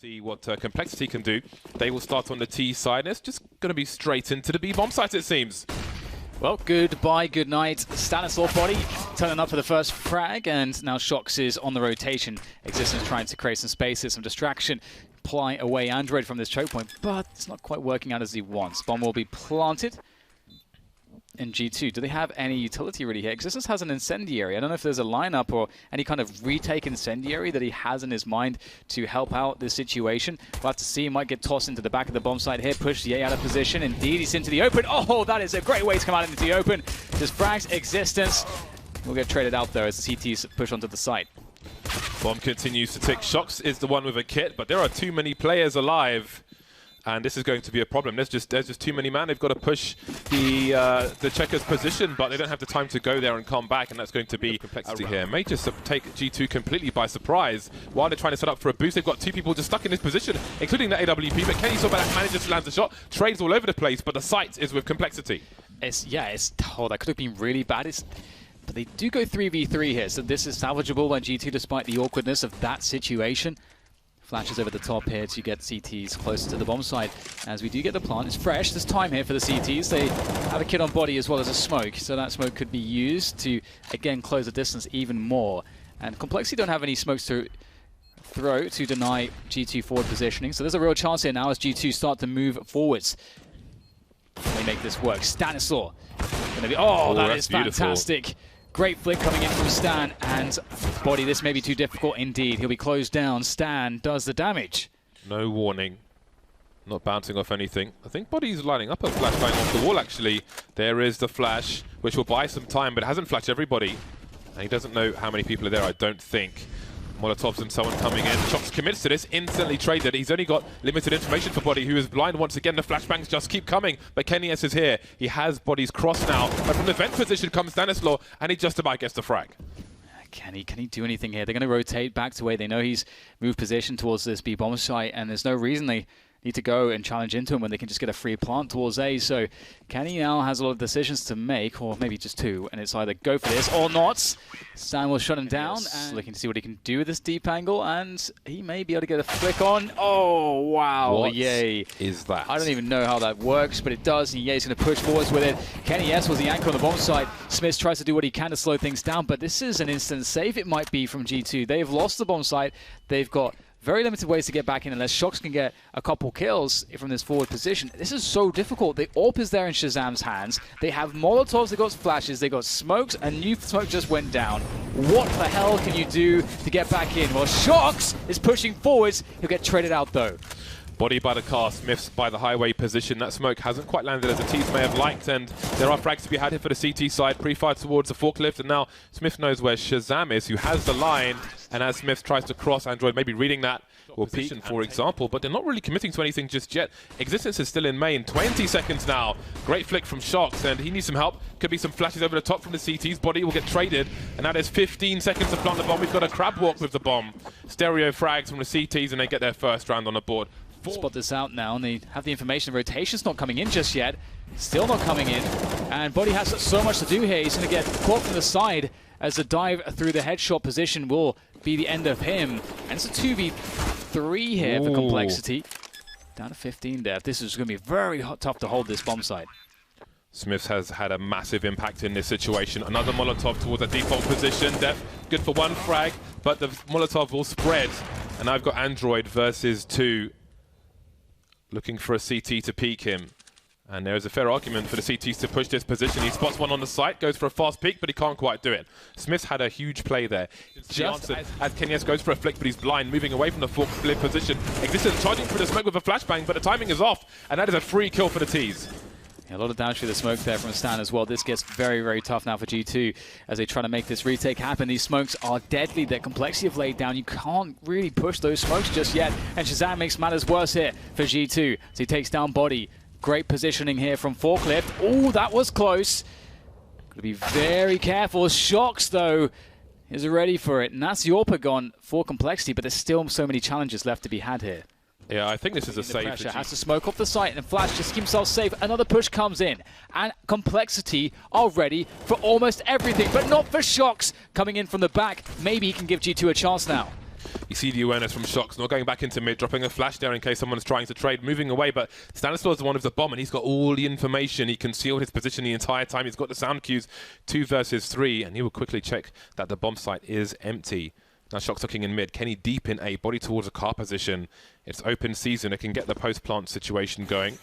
See what CompLexity can do. They will start on the T side, and it's just going to be straight into the B bomb site, it seems. Well, goodbye, good night. Stanislaw body turning up for the first frag, and now Shox is on the rotation. Existence trying to create some spaces, some distraction, ply away Android from this choke point, but it's not quite working out as he wants. Bomb will be planted in G2. Do they have any utility really here? Existence has an incendiary. I don't know if there's a lineup or any kind of retake incendiary that he has in his mind to help out this situation. We'll have to see. He might get tossed into the back of the bomb site here, push Ye out of position. Indeed, he's into the open. Oh, that is a great way to come out into the open. Just frags Existence. We'll get traded out though as the CTs push onto the site. Bomb continues to tick. Shox is the one with a kit, but there are too many players alive. And this is going to be a problem. There's just too many man. They've got to push the checkers position, but they don't have the time to go there and come back, and that's going to be CompLexity here. May just take G2 completely by surprise while they're trying to set up for a boost. They've got two people just stuck in this position, including the AWP, but Kenny saw that manages to land the shot. Trades all over the place, but the site is with CompLexity. Oh, that could have been really bad. But they do go 3v3 here, so this is salvageable by G2 despite the awkwardness of that situation. Flashes over the top here to get CTs closer to the bomb site. As we do get the plant, it's fresh. There's time here for the CTs. They have a kit on body as well as a smoke, so that smoke could be used to, again, close the distance even more. And CompLexity don't have any smokes to throw to deny G2 forward positioning, so there's a real chance here now as G2 start to move forwards. They make this work. Stanislaw. Oh, that is fantastic. Beautiful. Great flick coming in from Stan, and body, this may be too difficult indeed. He'll be closed down. Stan does the damage. No warning. Not bouncing off anything. I think body's lining up a flashbang off the wall, actually. There is the flash, which will buy some time, but it hasn't flashed everybody. And he doesn't know how many people are there, I don't think. Molotovs and someone coming in. Shox commits to this, instantly traded. He's only got limited information for Body, who is blind once again. The flashbangs just keep coming, but Kenny S is here. He has Body's cross now, but from the vent position comes Stanislaw, and he just about gets the frag. Can he do anything here? They're going to rotate back to where they know he's moved position towards this B bomb site, and there's no reason they need to go and challenge into him when they can just get a free plant towards A. So Kenny now has a lot of decisions to make, or maybe just two, and it's either go for this or not. Stan will shut him down, and looking to see what he can do with this deep angle, and he may be able to get a flick on. Oh, wow. What Ye is that? I don't even know how that works, but it does, and Ye's going to push forwards with it. Kenny S was the anchor on the bomb side. Smith tries to do what he can to slow things down, but this is an instant save, it might be, from G2. They've lost the bomb site. They've got very limited ways to get back in unless Shox can get a couple kills from this forward position. This is so difficult. The AWP is there in Shazam's hands. They have Molotovs, they got flashes, they got smokes, and new smoke just went down. What the hell can you do to get back in? Well, Shox is pushing forwards. He'll get traded out though. Body by the car, Smith's by the highway position. That smoke hasn't quite landed as the T's may have liked, and there are frags to be had here for the CT side. Pre-fire towards the forklift, and now Smith knows where Shazam is, who has the line, and as Smith tries to cross, Android maybe reading that, or position, for example, but they're not really committing to anything just yet. Existence is still in main. 20 seconds now. Great flick from Shox, and he needs some help. Could be some flashes over the top from the CTs. Body will get traded, and now there's 15 seconds to plant the bomb. We've got a crab walk with the bomb. Stereo frags from the CTs, and they get their first round on the board. Spot this out now, and they have the information. Rotation's not coming in just yet. Still not coming in. And Body has so much to do here. He's going to get caught from the side as the dive through the headshot position will be the end of him. And it's a 2v3 here for CompLexity. Down to 15 there. This is going to be very tough to hold this bomb site. Smith has had a massive impact in this situation. Another Molotov towards a default position. Def, good for one frag, but the Molotov will spread. And I've got Android versus 2. Looking for a CT to peek him. And there is a fair argument for the CTs to push this position. He spots one on the site, goes for a fast peek, but he can't quite do it. Smith's had a huge play there. Just as Kenny S goes for a flick, but he's blind, moving away from the fork split position. Existence charging for the smoke with a flashbang, but the timing is off, and that is a free kill for the T's. Yeah, a lot of damage through the smoke there from Stan as well. This gets very, very tough now for G2 as they try to make this retake happen. These smokes are deadly that CompLexity have laid down. You can't really push those smokes just yet. And Shazam makes matters worse here for G2 as he takes down Body. Great positioning here from Forklift. Oh, that was close. Got to be very careful. Shox, though, is ready for it. And that's the AWP gone for CompLexity, but there's still so many challenges left to be had here. Yeah, I think this is a save. Pressure has to smoke off the site, and Flash just keeps himself safe. Another push comes in, and CompLexity are ready for almost everything, but not for Shox coming in from the back. Maybe he can give G2 a chance now. You see the awareness from Shox, not going back into mid, dropping a flash there in case someone's trying to trade, moving away, but Stanislaw is the one with the bomb, and he's got all the information. He concealed his position the entire time. He's got the sound cues, 2 versus 3, and he will quickly check that the bomb site is empty. Now Shox looking in mid. Kenny deep in A, body towards a car position. It's open season. It can get the post-plant situation going.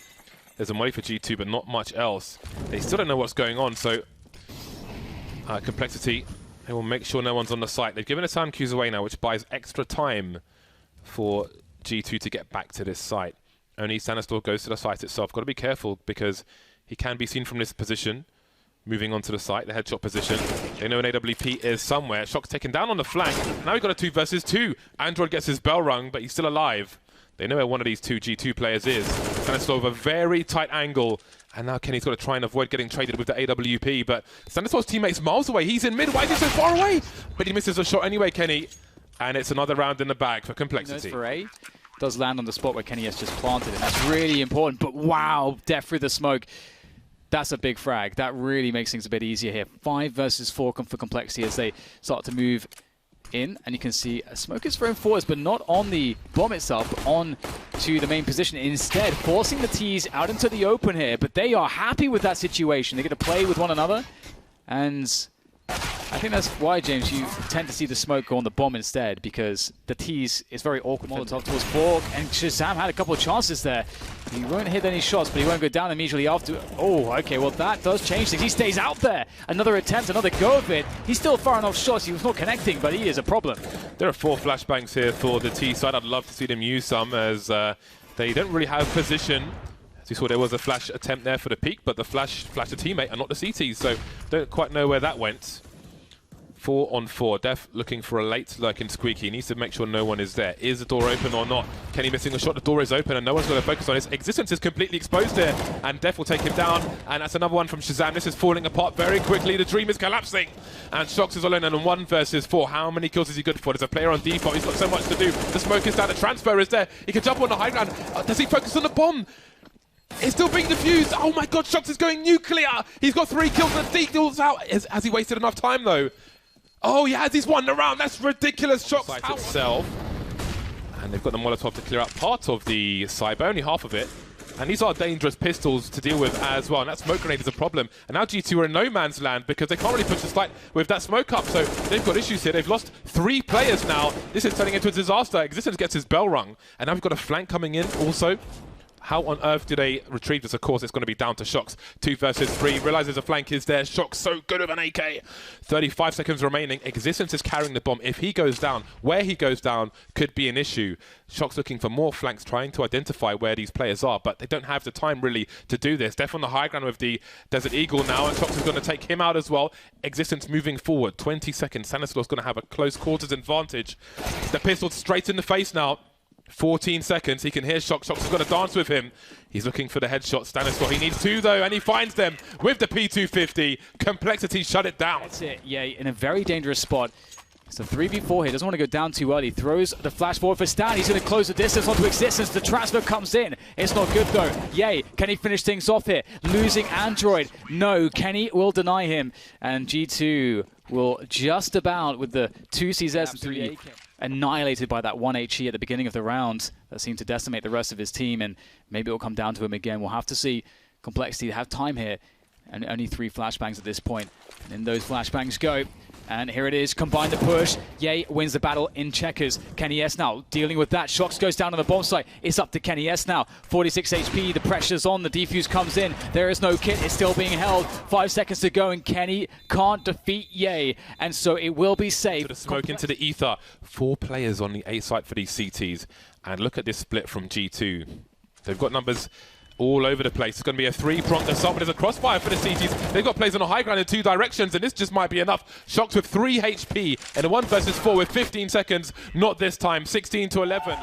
There's a molly for G2, but not much else. They still don't know what's going on, so CompLexity, they will make sure no one's on the site. They've given the sound cues away now, which buys extra time for G2 to get back to this site. Only Stanislaw goes to the site itself. Got to be careful because he can be seen from this position. Moving on to the site, the headshot position. They know an AWP is somewhere. Shox taken down on the flank. Now we've got a 2 versus 2. Android gets his bell rung, but he's still alive. They know where one of these 2 G2 players is. Stanislaw with a very tight angle. And now Kenny's got to try and avoid getting traded with the AWP. But Stanislaw's teammate's miles away. He's in mid. Why is he so far away? But he misses a shot anyway, Kenny. And it's another round in the bag for CompLexity. For A. Does land on the spot where Kenny has just planted, and that's really important. But wow, death through the smoke. That's a big frag. That really makes things a bit easier here. 5 versus 4 for CompLexity as they start to move in. And you can see smoke is thrown forwards, but not on the bomb itself, but on to the main position. Instead, forcing the T's out into the open here. But they are happy with that situation. They get to play with one another. And I think that's why, James, you tend to see the smoke go on the bomb instead, because the T's is very awkward. Molotov towards Borg, and Shazam had a couple of chances there. He won't hit any shots, but he won't go down immediately after. Oh, okay, well that does change things. He stays out there. Another attempt, another go of it. He's still firing off shots. He was not connecting, but he is a problem. There are 4 flashbangs here for the T side. I'd love to see them use some, as they don't really have position. As you saw, there was a flash attempt there for the peak, but the flashed a teammate and not the CTs, so don't quite know where that went. 4 on 4. Def looking for a late lurking squeaky. He needs to make sure no one is there. Is the door open or not? Kenny missing a shot. The door is open and no one's going to focus on his existence. Is completely exposed here, and Def will take him down. And that's another one from Shazam. This is falling apart very quickly. The dream is collapsing, and Shox is alone and on 1 versus 4. How many kills is he good for? There's a player on default. He's got so much to do. The smoke is down. The transfer is there. He can jump on the high ground. Does he focus on the bomb? It's still being defused. Oh my God, Shox is going nuclear. He's got 3 kills and the deals out. Has he wasted enough time though? Oh, he has. He's won the round. That's ridiculous. Shox site itself. And they've got the Molotov to clear out part of the side, but only half of it. And these are dangerous pistols to deal with as well. And that smoke grenade is a problem. And now G2 are in no man's land because they can't really push the site with that smoke up. So they've got issues here. They've lost 3 players now. This is turning into a disaster. Existence gets his bell rung. And now we've got a flank coming in also. How on earth do they retrieve this? Of course, it's going to be down to Shox. 2 versus 3. Realizes a flank is there. Shox so good with an AK. 35 seconds remaining. Existence is carrying the bomb. If he goes down, where he goes down could be an issue. Shox looking for more flanks, trying to identify where these players are, but they don't have the time really to do this. Def on the high ground with the Desert Eagle now, and Shox is going to take him out as well. Existence moving forward. 20 seconds. Stanislaw's going to have a close quarters advantage. The pistol straight in the face now. 14 seconds, he can hear Shox. Shox has got to dance with him. He's looking for the headshot. Stanislaw, he needs 2 though, and he finds them with the P250. CompLexity shut it down. That's it, yeah, in a very dangerous spot. It's a 3v4 here, doesn't want to go down too early. Throws the flash forward for Stan. He's going to close the distance onto Existence. The transfer comes in. It's not good though. Yay, can he finish things off here? Losing Android. No, Kenny will deny him. And G2 will just about, with the 2 CZs and 3 AK, annihilated by that 1 HE at the beginning of the round that seemed to decimate the rest of his team, and maybe it will come down to him again. We'll have to see. CompLexity have time here, and only 3 flashbangs at this point. And in those flashbangs go. And here it is, combine the push. Yay wins the battle in checkers. Kenny S now dealing with that. Shox goes down on the bomb site. It's up to Kenny S now. 46 HP, the pressure's on, the defuse comes in. There is no kit, it's still being held. 5 seconds to go, and Kenny can't defeat Yay. And so it will be safe. The smoke into the ether. 4 players on the A site for these CTs. And look at this split from G2. They've got numbers all over the place. It's going to be a 3-pronged assault, but there's a crossfire for the CTs. They've got players on a high ground in 2 directions, and this just might be enough. Shox with 3 HP and a 1 versus 4 with 15 seconds. Not this time. 16 to 11.